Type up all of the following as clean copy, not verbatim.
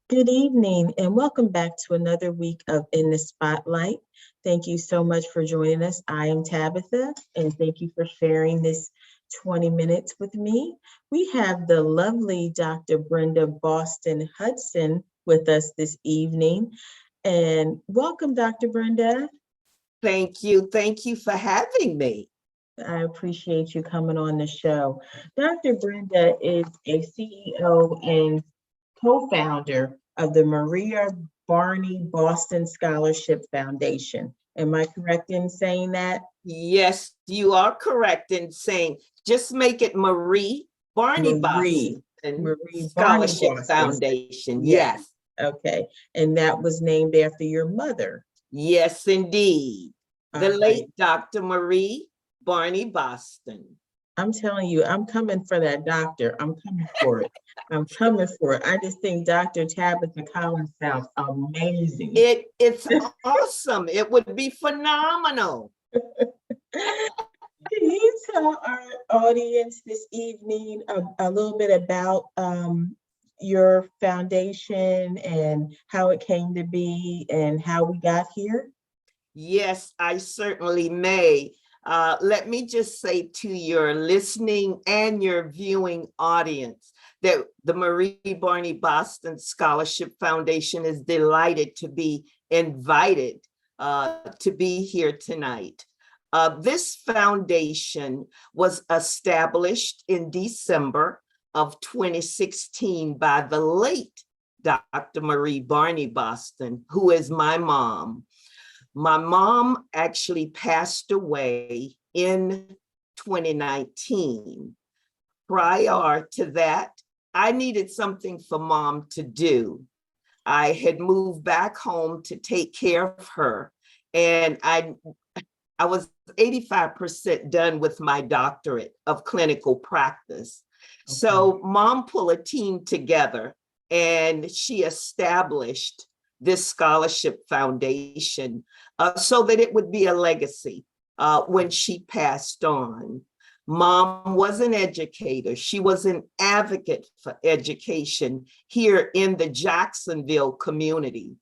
Good evening and welcome back to another week of In the Spotlight. Thank you so much for joining us. I am Tabitha and thank you for sharing this 20 minutes with me. We have the lovely Dr. Brenda Boston Hudson with us this evening. And welcome, Dr. Brenda. Thank you. Thank you for having me. I appreciate you coming on the show. Dr. Brenda is a CEO and co-founder of the Marie Barney Boston Scholarship Foundation. Am I correct in saying that? Yes, you are correct in saying just make it Marie Barney Marie, Boston Marie Barney Scholarship Boston. Foundation. Yes. Yes. Okay. And that was named after your mother. Yes, indeed. The All late right. Dr. Marie Barney Boston. I'm telling you, I'm coming for that doctor. I'm coming for it. I'm coming for it. I just think Dr. Tabitha Collins sounds amazing. It's awesome. It would be phenomenal. Can you tell our audience this evening a little bit about your foundation and how it came to be and how we got here? Yes, I certainly may. Let me just say to your listening and your viewing audience that the Marie Barney Boston Scholarship Foundation is delighted to be invited to be here tonight. This foundation was established in December of 2016 by the late Dr. Marie Barney Boston, who is my mom. My mom actually passed away in 2019. Prior to that, I needed something for mom to do. I had moved back home to take care of her, and I was 85% done with my doctorate of clinical practice. Okay. So mom pulled a team together and she established this scholarship foundation so that it would be a legacy when she passed on. Mom was an educator. She was an advocate for education here in the Jacksonville community.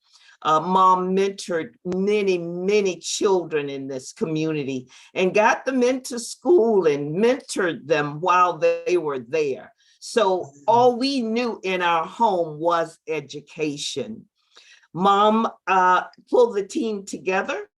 Mom mentored many children in this community and got them into school and mentored them while they were there. So all we knew in our home was education. Mom pulled the team together.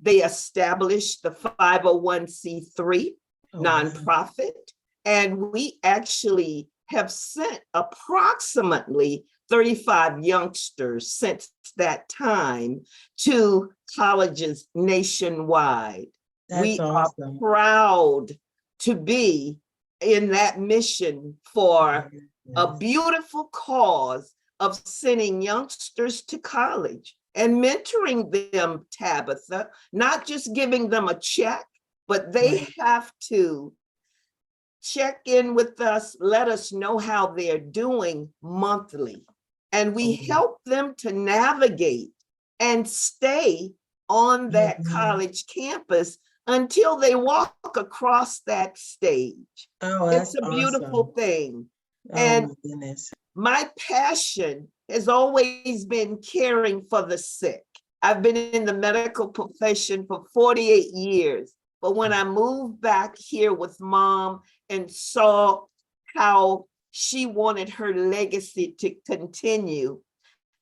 They established the 501c3 nonprofit, and we actually have sent approximately 35 youngsters since that time to colleges nationwide. That's awesome. Are proud to be in that mission for a beautiful cause of sending youngsters to college and mentoring them, Tabitha, not just giving them a check, but they have to check in with us, let us know how they're doing monthly. And we help them to navigate and stay on that college campus until they walk across that stage. Oh, it's a beautiful thing. And my goodness. My passion has always been caring for the sick. I've been in the medical profession for 48 years. But when I moved back here with mom and saw how she wanted her legacy to continue,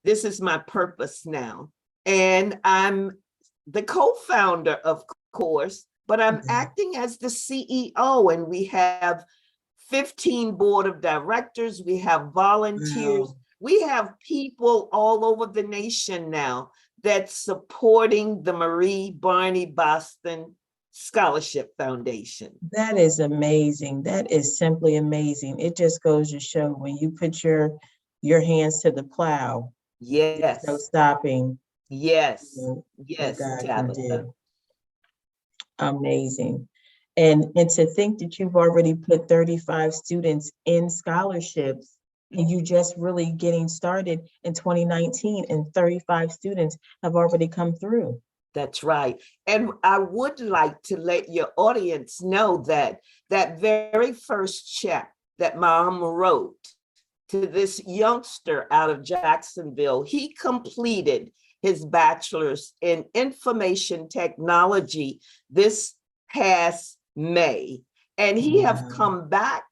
this is my purpose now. And I'm the co-founder, of course, but I'm acting as the CEO, and we have 15 board of directors, we have volunteers, we have people all over the nation now that's supporting the Marie Barney Boston Scholarship Foundation. That is amazing. That is simply amazing. It just goes to show when you put your hands to the plow, yes, no stopping. Yes, yes, God Tabitha. Can do. Amazing. And to think that you've already put 35 students in scholarships and you just really getting started in 2019 and 35 students have already come through. That's right. And I would like to let your audience know that that very first check that mom wrote to this youngster out of Jacksonville. He completed his bachelor's in information technology this past May. And he have come back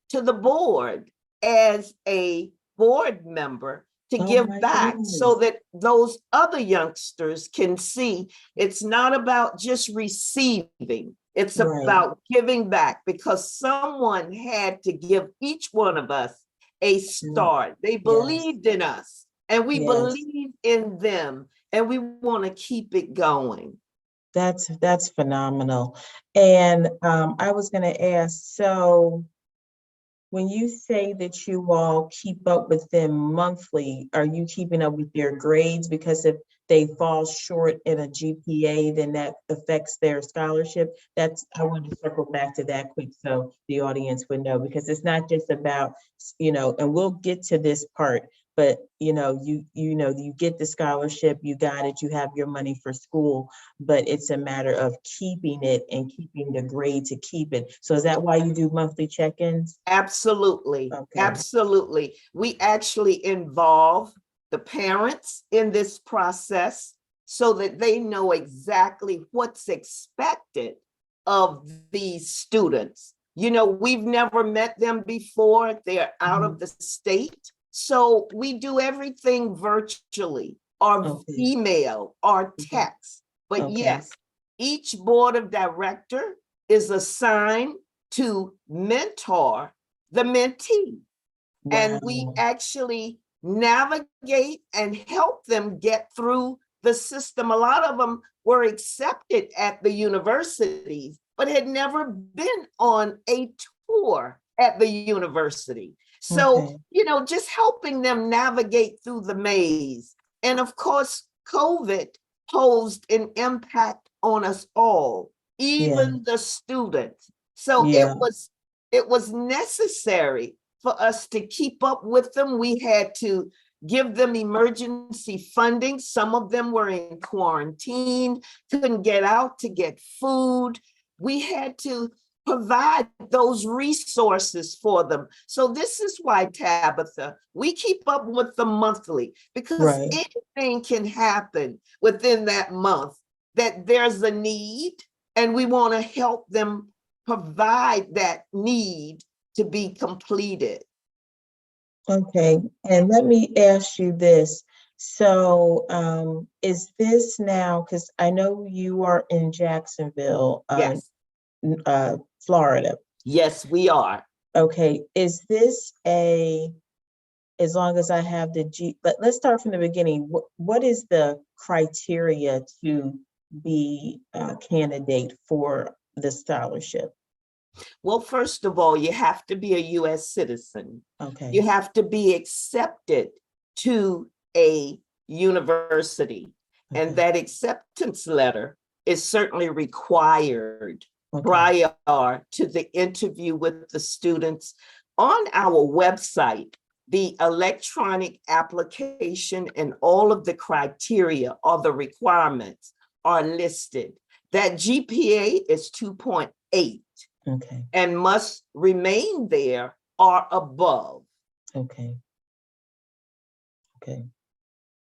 to the board as a board member to give back so that those other youngsters can see it's not about just receiving, it's about giving back, because someone had to give each one of us a start. They believed in us and we believe in them, and we want to keep it going. That's phenomenal. And I was going to ask, so when you say that you all keep up with them monthly, are you keeping up with their grades? Because if they fall short in a GPA, then that affects their scholarship. I want to circle back to that quick so the audience would know, because it's not just about, and we'll get to this part, but you get the scholarship, you got it, you have your money for school, but it's a matter of keeping it and keeping the grade to keep it. So is that why you do monthly check-ins? Absolutely. Okay. Absolutely. We actually involve the parents in this process so that they know exactly what's expected of these students. We've never met them before. They're out of the state. So we do everything virtually or email or text. But yes, each board of director is assigned to mentor the mentee. And we actually navigate and help them get through the system. A lot of them were accepted at the universities, but had never been on a tour at the university. So, just helping them navigate through the maze. And of course, COVID posed an impact on us all, even the students. So it was necessary for us to keep up with them. We had to give them emergency funding. Some of them were in quarantine, couldn't get out to get food. We had to provide those resources for them. So this is why, Tabitha, we keep up with them monthly, because anything can happen within that month that there's a need, and we want to help them provide that need to be completed. Okay, and let me ask you this. So is this now, because I know you are in Jacksonville, Florida. Yes, we are. Okay, is this as long as I have let's start from the beginning. What is the criteria to be a candidate for the scholarship? Well, first of all, you have to be a U.S. citizen. Okay. You have to be accepted to a university. Okay. And that acceptance letter is certainly required prior to the interview with the students. On our website, the electronic application and all of the criteria or the requirements are listed. That GPA is 2.8. Okay. And must remain there or above. Okay. Okay.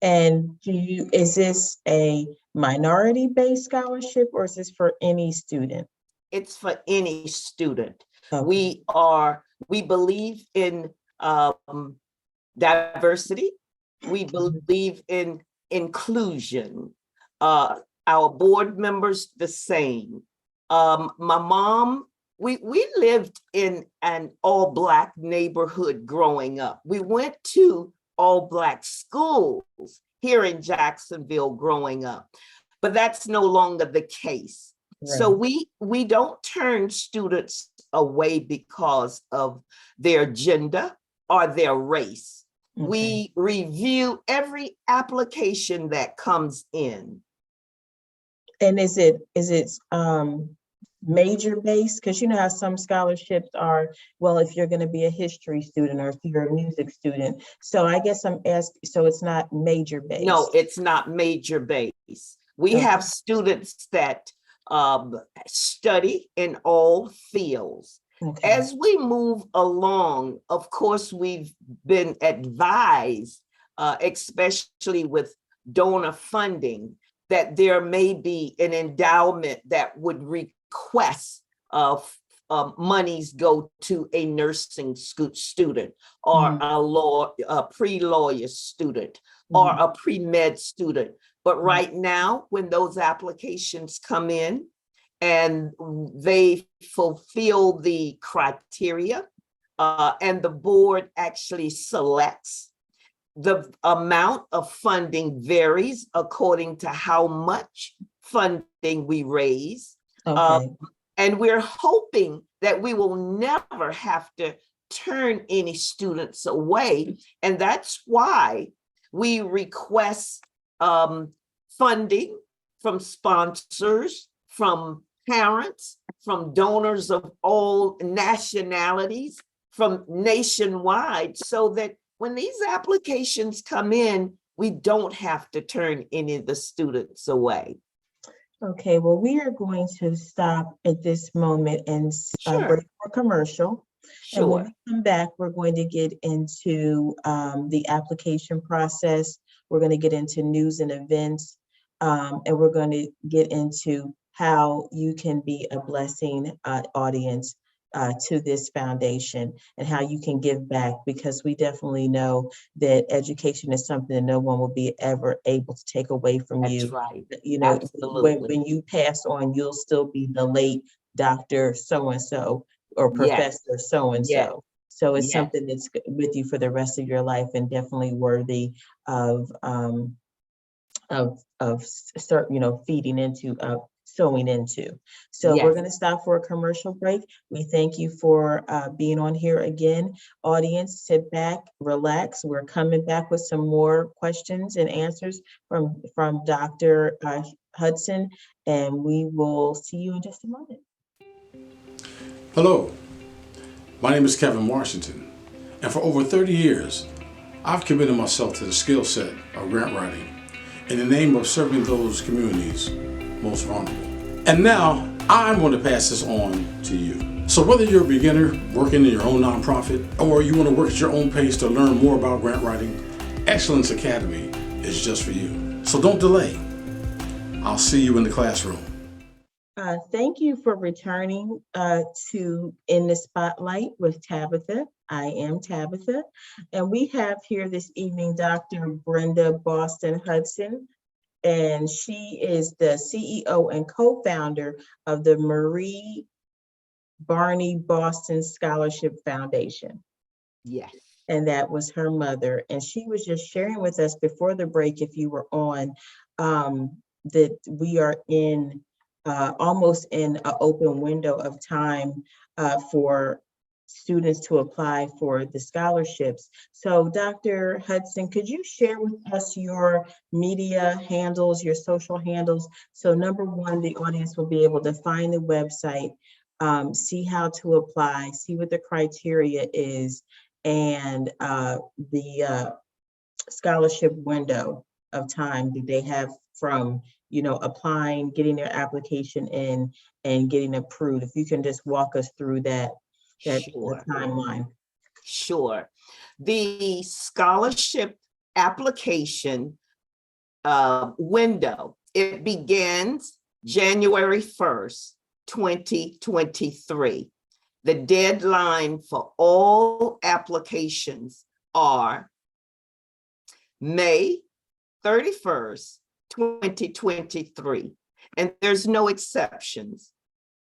And is this a minority-based scholarship, or is this for any student? It's for any student. Okay. We believe in diversity. We believe in inclusion. Our board members, the same. My mom, we lived in an all-Black neighborhood growing up. We went to all-Black schools here in Jacksonville growing up, but that's no longer the case. Right. So we don't turn students away because of their gender or their race. Okay. We review every application that comes in. And is it major based? Because you know how some scholarships are, well, if you're going to be a history student or if you're a music student. So I guess I'm asking, so it's not major based? No, it's not major based. We have students that study in all fields. Okay. As we move along, of course, we've been advised, especially with donor funding, that there may be an endowment that would request monies go to a nursing student or a pre-lawyer student or a pre-med student. But right now, when those applications come in and they fulfill the criteria, and the board actually selects, the amount of funding varies according to how much funding we raise. Okay. And we're hoping that we will never have to turn any students away. And that's why we request funding from sponsors, from parents, from donors of all nationalities, from nationwide, so that when these applications come in, we don't have to turn any of the students away. Okay, well, we are going to stop at this moment and break for commercial. And when Sure. we come back, we're going to get into the application process. We're going to get into news and events, and we're going to get into how you can be a blessing audience to this foundation and how you can give back, because we definitely know that education is something that no one will be ever able to take away from you. That's right. You know, Absolutely. when you pass on, you'll still be the late Dr. So-and-so or Professor so-and-so. Yes. So it's Yes. something that's with you for the rest of your life and definitely worthy of feeding into, sewing into. So we're Yes. going to stop for a commercial break. We thank you for being on here again. Audience, sit back, relax. We're coming back with some more questions and answers from Dr. Hudson, and we will see you in just a moment. Hello, my name is Kevin Washington, and for over 30 years, I've committed myself to the skill set of grant writing in the name of serving those communities most vulnerable. And now I'm going to pass this on to you. So whether you're a beginner working in your own nonprofit or you want to work at your own pace to learn more about grant writing, Excellence Academy is just for you. So don't delay. I'll see you in the classroom. Thank you for returning to In the Spotlight with Tabitha. I am Tabitha, and we have here this evening Dr. Brenda Boston Hudson, and she is the CEO and co-founder of the Marie Barney Boston Scholarship Foundation. Yes. And that was her mother. And she was just sharing with us before the break, if you were on, that we are in almost in an open window of time for students to apply for the scholarships. So Dr. Hudson, could you share with us your media handles, your social handles? So number one, the audience will be able to find the website, see how to apply, see what the criteria is, and the scholarship window of time that they have from applying, getting their application in, and getting approved. If you can just walk us through that Sure. timeline. Sure. The scholarship application window, it begins January 1st, 2023. The deadline for all applications are May 31st, 2023. And there's no exceptions.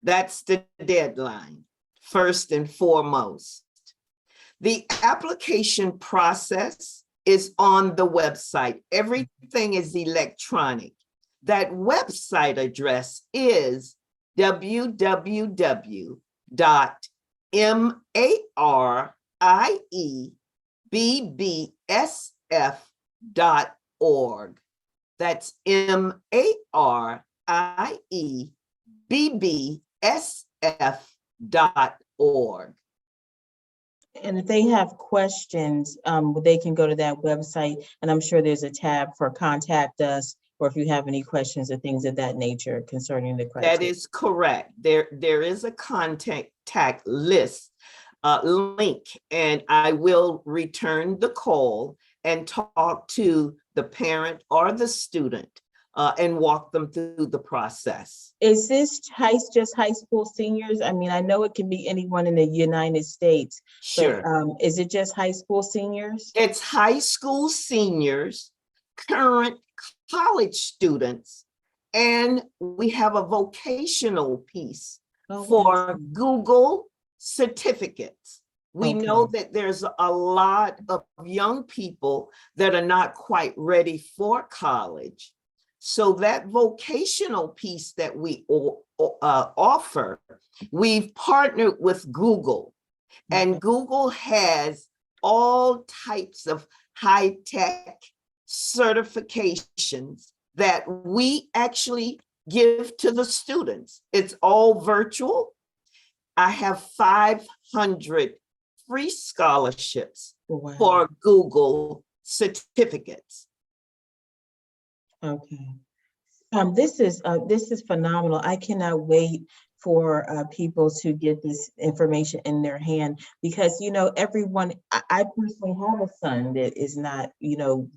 That's the deadline, first and foremost. The application process is on the website. Everything is electronic. That website address is www.mariebbsf.org. That's mariebbsf.org. And if they have questions, they can go to that website, and I'm sure there's a tab for contact us or if you have any questions or things of that nature concerning the criteria. That is correct. There is a contact list link, and I will return the call and talk to the parent or the student and walk them through the process. Is this just high school seniors? I mean, I know it can be anyone in the United States, but Sure. is it just high school seniors? It's high school seniors, current college students, and we have a vocational piece for excellent. Google certificates. We Okay. know that there's a lot of young people that are not quite ready for college. So that vocational piece that we offer, we've partnered with Google, and Google has all types of high-tech certifications that we actually give to the students. It's all virtual. I have 500 free scholarships for Google certificates. Okay. This is phenomenal. I cannot wait for people to get this information in their hand, because everyone, I personally have a son that is not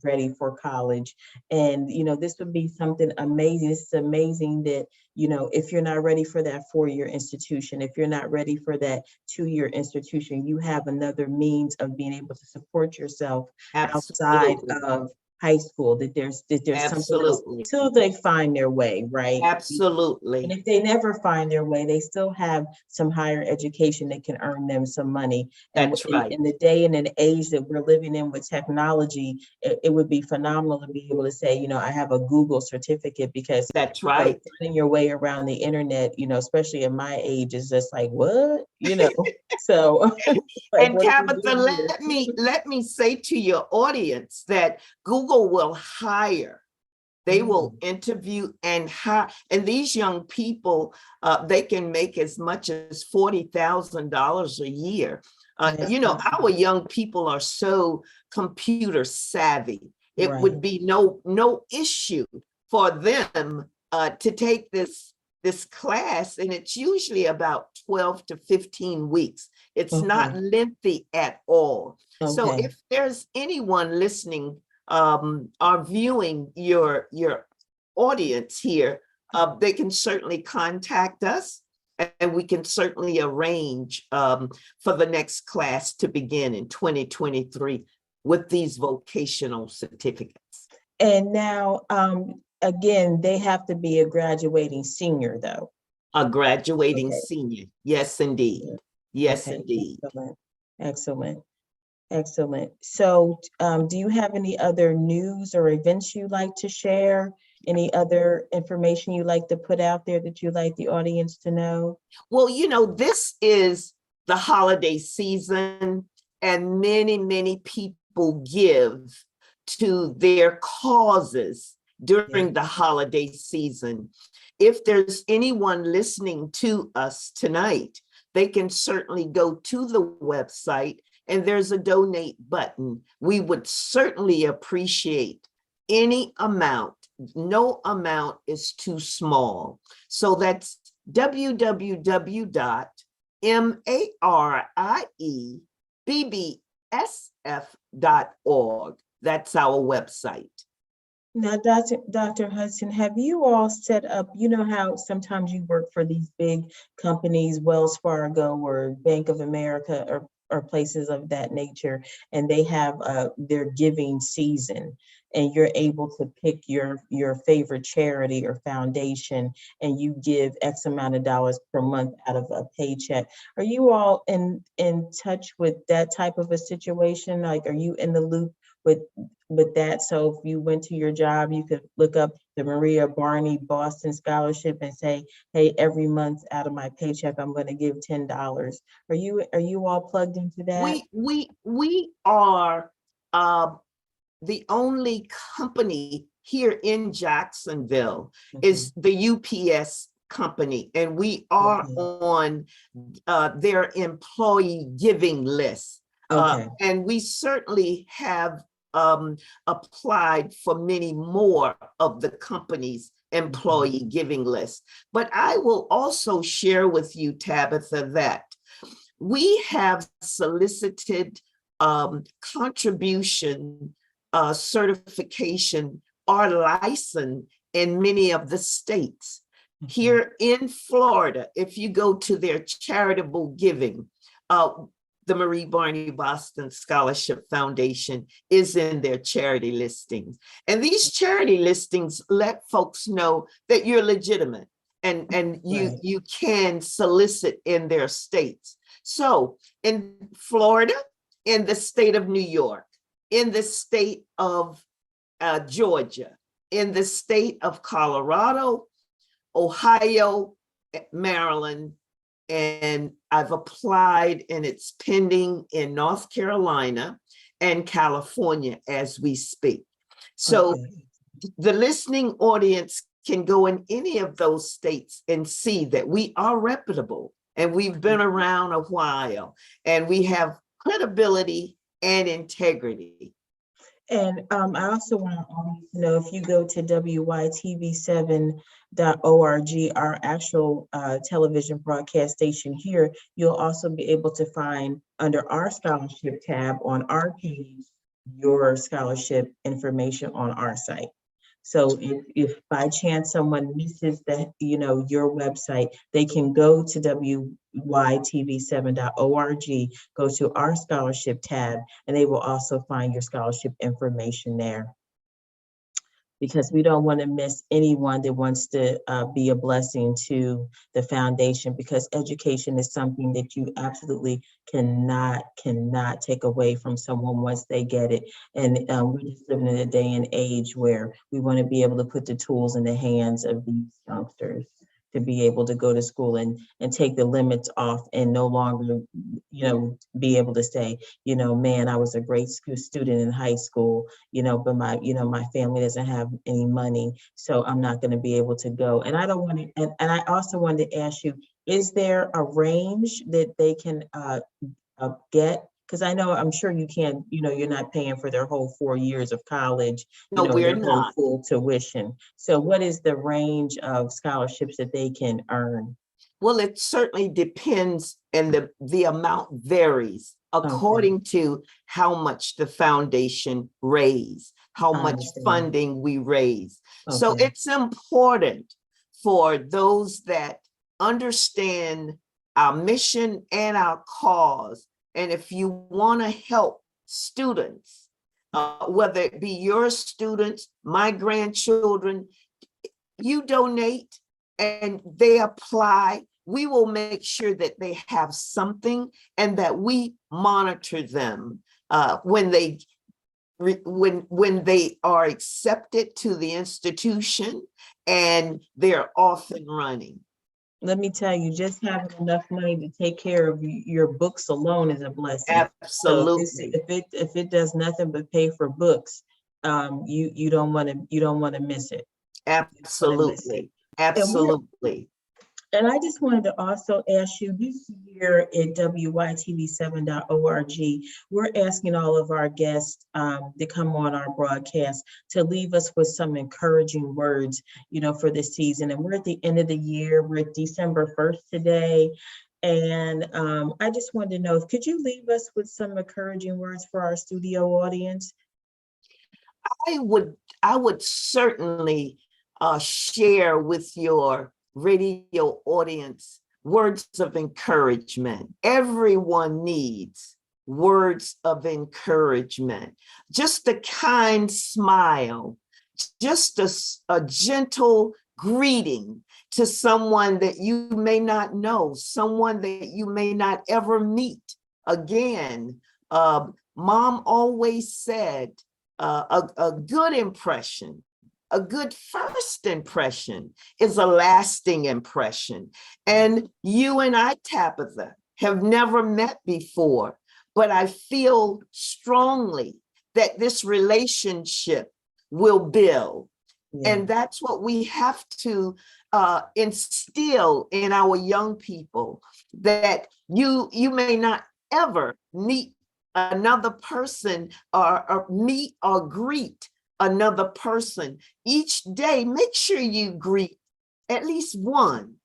ready for college, and this would be something amazing. It's amazing that if you're not ready for that 4-year institution, if you're not ready for that 2-year institution, you have another means of being able to support yourself outside of high school, that there's something else till they find their way, right? Absolutely. And if they never find their way, they still have some higher education that can earn them some money. And That's right. In the day and an age that we're living in with technology, it would be phenomenal to be able to say, I have a Google certificate, because that's right. Finding your way around the internet, especially at my age, is just like, what? So like, and Tabitha, let me say to your audience that Google will hire. They will interview and hire, and these young people, they can make as much as $40,000 a year. Our young people are so computer savvy. It would be no issue for them to take this class, and it's usually about 12 to 15 weeks. It's not lengthy at all. So if there's anyone listening are viewing your audience here, they can certainly contact us, and we can certainly arrange for the next class to begin in 2023 with these vocational certificates. And now, again, they have to be a graduating senior, though. A graduating senior. Yes, indeed. Yes, indeed. Excellent. Excellent. So do you have any other news or events you'd like to share? Any other information you'd like to put out there that you'd like the audience to know? Well, this is the holiday season, and many people give to their causes during the holiday season. If there's anyone listening to us tonight, they can certainly go to the website, and there's a donate button. We would certainly appreciate any amount. No amount is too small. So that's www.mariebbsf.org. That's our website. Now, Dr. Hudson, have you all set up, how sometimes you work for these big companies, Wells Fargo or Bank of America or places of that nature, and they have their giving season, and you're able to pick your favorite charity or foundation, and you give X amount of dollars per month out of a paycheck. Are you all in touch with that type of a situation? Like, are you in the loop with that? So if you went to your job, you could look up the Marie Barney Boston Scholarship and say, hey, every month out of my paycheck, I'm going to give $10. Are you all plugged into that? We are the only company here in Jacksonville is the UPS company, and we are on their employee giving list. And we certainly have applied for many more of the company's employee giving list. But I will also share with you, Tabitha, that we have solicited contribution certification or license in many of the states. Here in Florida, if you go to their charitable giving, the Marie Boston Scholarship Foundation is in their charity listings. And these charity listings let folks know that you're legitimate and you can solicit in their states. So in Florida, in the state of New York, in the state of Georgia, in the state of Colorado, Ohio, Maryland, and I've applied and it's pending in North Carolina and California as we speak. So the listening audience can go in any of those states and see that we are reputable and we've been around a while and we have credibility and integrity. And I also want to know, if you go to wytv7.org, our actual television broadcast station here, you'll also be able to find under our scholarship tab on our page, your scholarship information on our site. So if by chance someone misses the, your website, they can go to wytv7.org, go to our scholarship tab, and they will also find your scholarship information there. Because we don't want to miss anyone that wants to be a blessing to the foundation, because education is something that you absolutely cannot take away from someone once they get it. And we're just living in a day and age where we want to be able to put the tools in the hands of these youngsters to be able to go to school and take the limits off and no longer, be able to say, man, I was a great student in high school, but my family doesn't have any money, so I'm not going to be able to go. And I don't want to, and I also wanted to ask you, is there a range that they can get? Because I'm sure you can't, you're not paying for their whole 4 years of college, No, we're their whole not. full tuition. So what is the range of scholarships that they can earn? Well, it certainly depends, and the amount varies according to how much the foundation raised, how much funding we raise. So it's important for those that understand our mission and our cause. And if you want to help students, whether it be your students, my grandchildren, you donate and they apply, we will make sure that they have something and that we monitor them when they are accepted to the institution and they're off and running. Let me tell you, just having enough money to take care of your books alone is a blessing. Absolutely. So if it does nothing but pay for books, you don't want to miss it. Absolutely. Absolutely. And I just wanted to also ask you, this year at wytv7.org, we're asking all of our guests to come on our broadcast to leave us with some encouraging words, for this season. And we're at the end of the year. We're at December 1st today. And I just wanted to know, could you leave us with some encouraging words for our studio audience? I would certainly share with your radio audience words of encouragement. Everyone needs words of encouragement. Just a kind smile, just a gentle greeting to someone that you may not know, someone that you may not ever meet again. Mom always said a good impression, a good first impression is a lasting impression. And you and I, Tabitha, have never met before, but I feel strongly that this relationship will build. Yeah. And that's what we have to instill in our young people, that you may not ever meet another person, or meet or greet another person each day. Make sure you greet at least one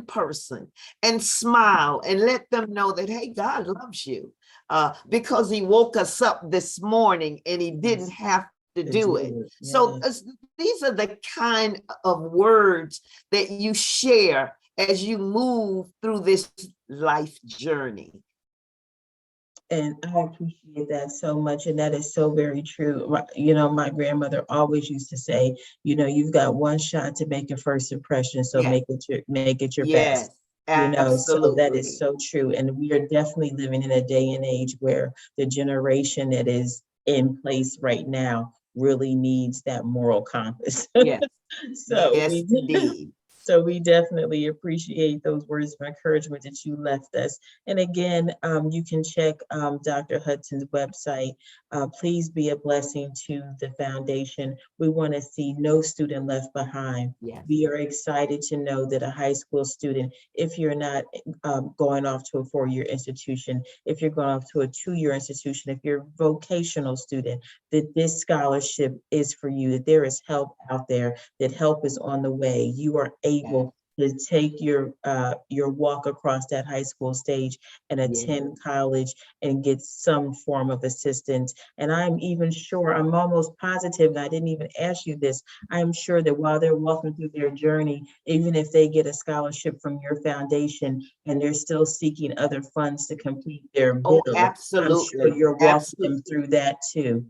person, and smile and let them know that, hey, God loves you, because he woke us up this morning and he didn't have to do it. So these are the kind of words that you share as you move through this life journey. And I appreciate that so much. And that is so very true. You know, my grandmother always used to say, you know, you've got one shot to make a first impression. So Yes. make it your Yes, best. You know, so that absolutely. is so true. And we are definitely living in a day and age where the generation that is in place right now really needs that moral compass. Yes, So yes, indeed. so we definitely appreciate those words of encouragement that you left us. And again, you can check Dr. Hudson's website. Please be a blessing to the foundation. We want to see no student left behind. Yes. We are excited to know that a high school student, if you're not going off to a 4-year institution, if you're going off to a 2-year institution, if you're a vocational student, that this scholarship is for you, that there is help out there, that help is on the way. You are able to take your walk across that high school stage and attend college and get some form of assistance. And I'm even sure, I'm almost positive, and I didn't even ask you this, I'm sure that while they're walking through their journey, even if they get a scholarship from your foundation and they're still seeking other funds to complete their bill, Absolutely. I'm sure you're walking them through that too.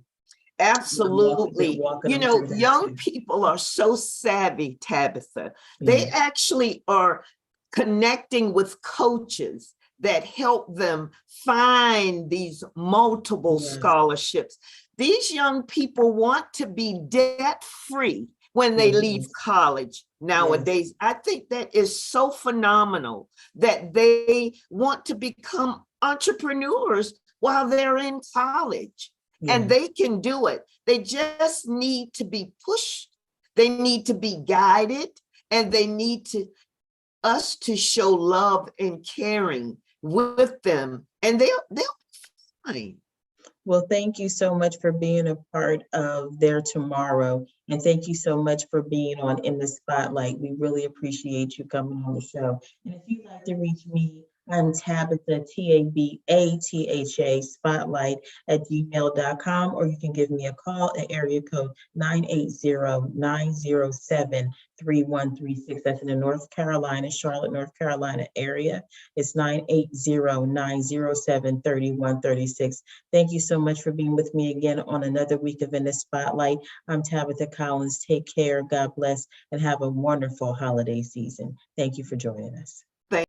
Absolutely. You know, young people are so savvy, Tabitha. They actually are connecting with coaches that help them find these multiple scholarships. These young people want to be debt-free when they leave college nowadays. I think that is so phenomenal that they want to become entrepreneurs while they're in college. And they can do it. They just need to be pushed. They need to be guided, and they need us to show love and caring with them, and they'll be fine. Well, thank you so much for being a part of their tomorrow. And thank you so much for being on In the Spotlight. We really appreciate you coming on the show. And if you'd like to reach me, I'm Tabitha, TABATHA, spotlight @gmail.com, or you can give me a call at area code 980-907-3136. That's in the North Carolina, Charlotte, North Carolina area. It's 980-907-3136. Thank you so much for being with me again on another week of In the Spotlight. I'm Tabitha Collins. Take care, God bless, and have a wonderful holiday season. Thank you for joining us.